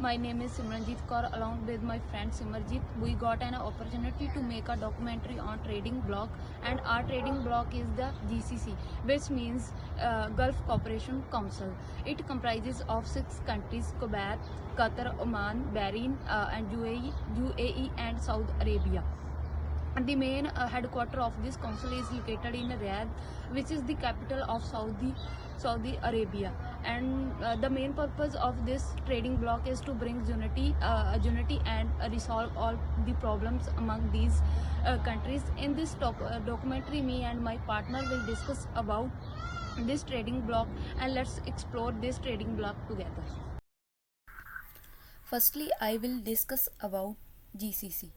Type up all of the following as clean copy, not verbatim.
my name is Simranjit Kaur. Along with my friend Simarjit, we got an opportunity to make a documentary on trading bloc, and our trading bloc is the GCC, which means Gulf Cooperation Council. It comprises of 6 countries: Kuwait, Qatar, Oman, Bahrain, and UAE and Saudi Arabia. And the main headquarter of this council is located in Riyadh, which is the capital of Saudi Arabia. And the main purpose of this trading bloc is to bring unity and resolve all the problems among these countries. In this documentary, me and my partner will discuss about this trading bloc, and let's explore this trading bloc together. Firstly, I will discuss about GCC.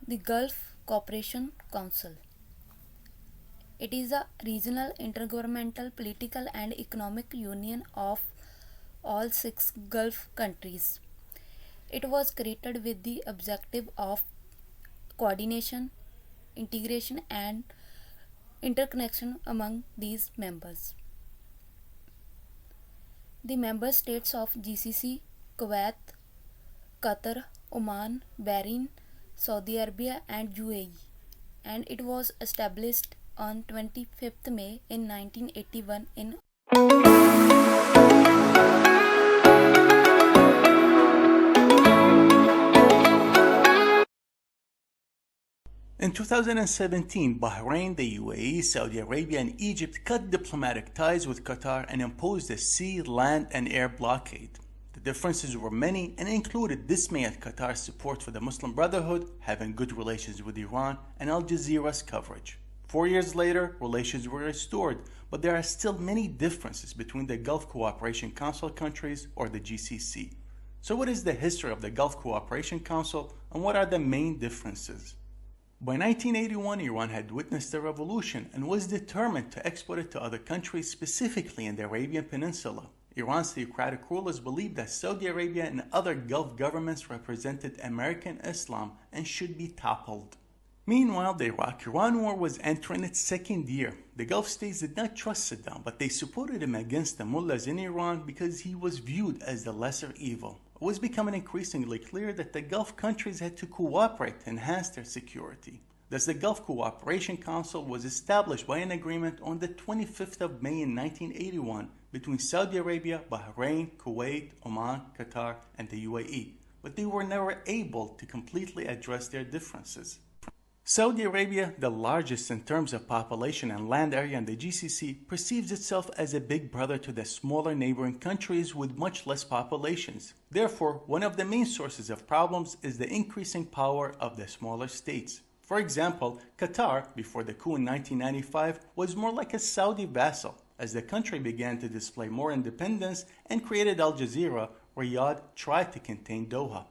The Gulf Cooperation Council. It is a regional intergovernmental political and economic union of all 6 Gulf countries. It was created with the objective of coordination, integration and interconnection among these members. The member states of GCC: Kuwait, Qatar, Oman, Bahrain, Saudi Arabia and UAE, and it was established on 25th May in 1981 in In 2017, Bahrain, the UAE, Saudi Arabia and Egypt cut diplomatic ties with Qatar and imposed a sea, land and air blockade. The differences were many and included dismayed Qatar's support for the Muslim Brotherhood, having good relations with Iran, and Al Jazeera's coverage. 4 years later, relations were restored, but there are still many differences between the Gulf Cooperation Council countries, or the GCC. So what is the history of the Gulf Cooperation Council, and what are the main differences? By 1981, Iran had witnessed a revolution and was determined to export it to other countries, specifically in the Arabian Peninsula. Iran's theocratic rulers believed that Saudi Arabia and other Gulf governments represented American Islam and should be toppled. Meanwhile, the Iraq-Iran war was entering its 2nd year. The Gulf states did not trust Saddam, but they supported him against the mullahs in Iran because he was viewed as the lesser evil. It was becoming increasingly clear that the Gulf countries had to cooperate to enhance their security. Thus, the Gulf Cooperation Council was established by an agreement on the 25th of May in 1981 between Saudi Arabia, Bahrain, Kuwait, Oman, Qatar, and the UAE, but they were never able to completely address their differences. Saudi Arabia, the largest in terms of population and land area in the GCC, perceives itself as a big brother to the smaller neighboring countries with much less populations. Therefore, one of the main sources of problems is the increasing power of the smaller states. For example, Qatar, before the coup in 1995, was more like a Saudi vassal. As the country began to display more independence and created Al Jazeera, Riyadh tried to contain Doha.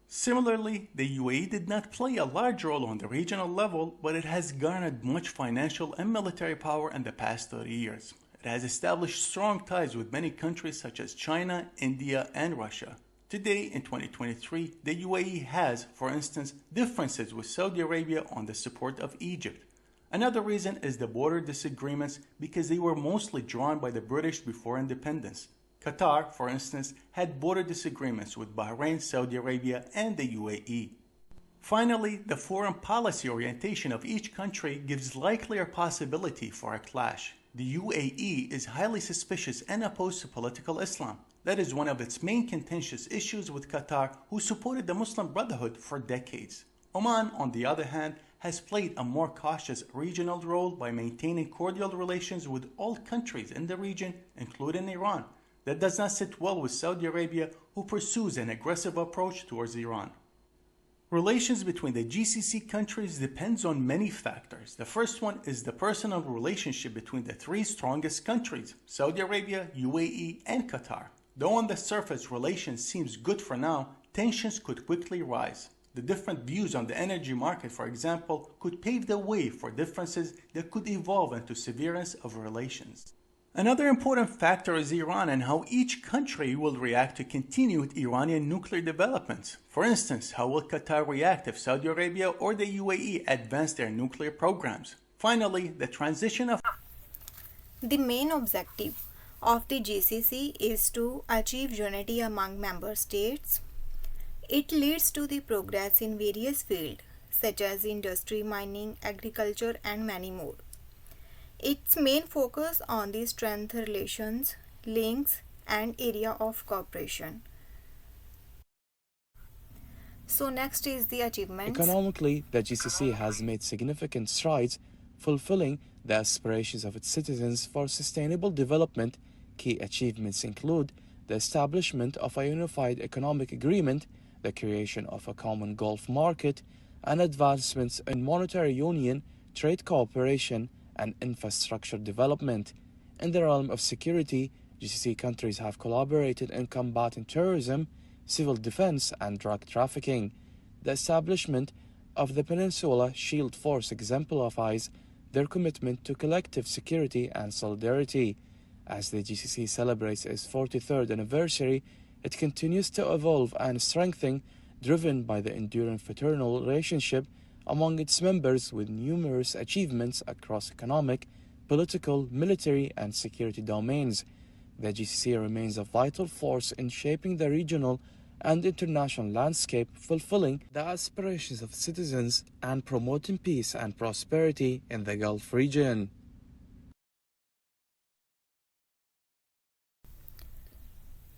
Similarly, the UAE did not play a large role on the regional level, but it has garnered much financial and military power in the past 30 years. It has established strong ties with many countries such as China, India, and Russia. Today, in 2023, the UAE has, for instance, differences with Saudi Arabia on the support of Egypt. Another reason is the border disagreements because they were mostly drawn by the British before independence. Qatar, for instance, had border disagreements with Bahrain, Saudi Arabia, and the UAE. Finally, the foreign policy orientation of each country gives likelier possibility for a clash. The UAE is highly suspicious and opposed to political Islam. That is one of its main contentious issues with Qatar, who supported the Muslim Brotherhood for decades. Oman, on the other hand, has played a more cautious regional role by maintaining cordial relations with all countries in the region, including Iran. That does not sit well with Saudi Arabia, who pursues an aggressive approach towards Iran. Relations between the GCC countries depends on many factors. The first one is the personal relationship between the 3 strongest countries, Saudi Arabia, UAE, and Qatar. Though on the surface relations seems good for now, tensions could quickly rise. The different views on the energy market, for example, could pave the way for differences that could evolve into severance of relations. Another important factor is Iran and how each country will react to continued Iranian nuclear developments. For instance, how will Qatar react if Saudi Arabia or the UAE advance their nuclear programs? Finally, the transition of The main objective of the GCC is to achieve unity among member states. It leads to the progress in various fields such as industry, mining, agriculture, and many more. Its main focus on the strength relations, links, and area of cooperation. So next is the achievements. Economically, the GCC has made significant strides fulfilling the aspirations of its citizens for sustainable development. Key achievements include the establishment of a unified economic agreement, the creation of a common Gulf market, and advancements in monetary union, trade cooperation, and infrastructure development. In the realm of security, GCC countries have collaborated in combating terrorism, civil defense, and drug trafficking. The establishment of the Peninsula Shield Force exemplifies their commitment to collective security and solidarity. As the GCC celebrates its 43rd anniversary, it continues to evolve and strengthen, driven by the enduring fraternal relationship among its members with numerous achievements across economic, political, military, and security domains. The GCC remains a vital force in shaping the regional and international landscape, fulfilling the aspirations of citizens and promoting peace and prosperity in the Gulf region.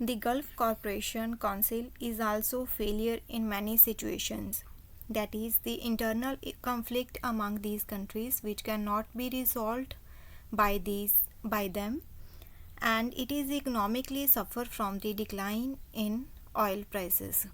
The Gulf Cooperation Council is also failure in many situations. That is, the internal conflict among these countries which cannot be resolved by them, and it is economically suffer from the decline in oil prices.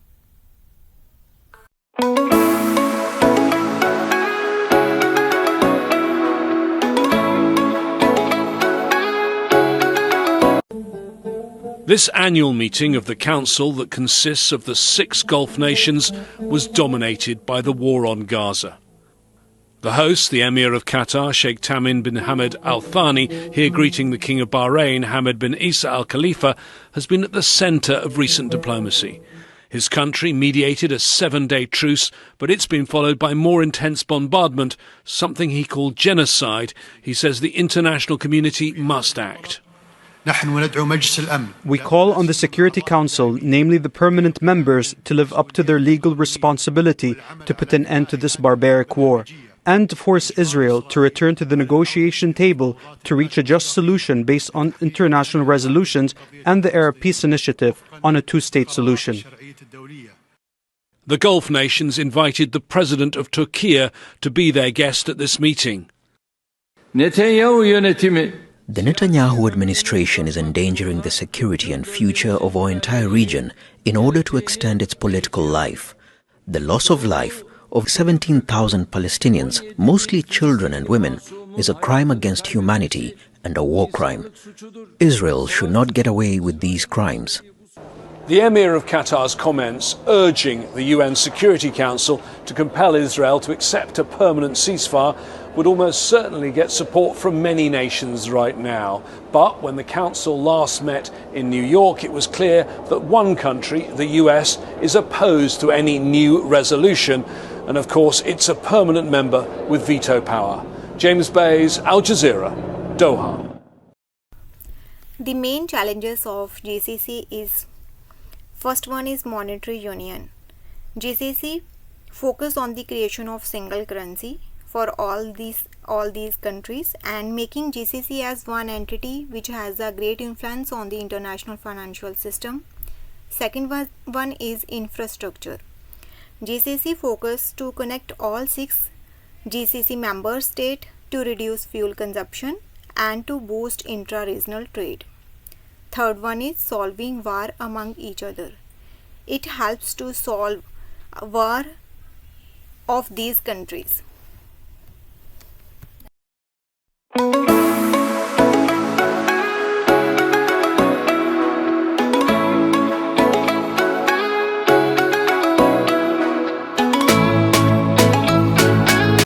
This annual meeting of the Council, that consists of the 6 Gulf nations, was dominated by the war on Gaza. The host, the Emir of Qatar, Sheikh Tamim bin Hamad Al Thani, here greeting the King of Bahrain, Hamad bin Isa Al Khalifa, has been at the centre of recent diplomacy. His country mediated a 7-day truce, but it's been followed by more intense bombardment, something he called genocide. He says the international community must act. We call on the Security Council, namely the permanent members, to live up to their legal responsibility to put an end to this barbaric war, and to force Israel to return to the negotiation table to reach a just solution based on international resolutions and the Arab Peace Initiative on a 2-state solution. The Gulf nations invited the President of Turkey to be their guest at this meeting. The Netanyahu administration is endangering the security and future of our entire region in order to extend its political life. The loss of life of 17,000 Palestinians, mostly children and women, is a crime against humanity and a war crime. Israel should not get away with these crimes. The Emir of Qatar's comments urging the UN Security Council to compel Israel to accept a permanent ceasefire would almost certainly get support from many nations right now. But when the Council last met in New York, it was clear that one country, the US, is opposed to any new resolution. And of course, it's a permanent member with veto power. James Bays, Al Jazeera, Doha. The main challenges of GCC is, first one is monetary union. GCC focus on the creation of single currency for all these countries and making GCC as one entity which has a great influence on the international financial system. Second one is infrastructure. GCC focus to connect all 6 GCC member states to reduce fuel consumption and to boost intra-regional trade. Third one is solving war among each other. It helps to solve war of these countries.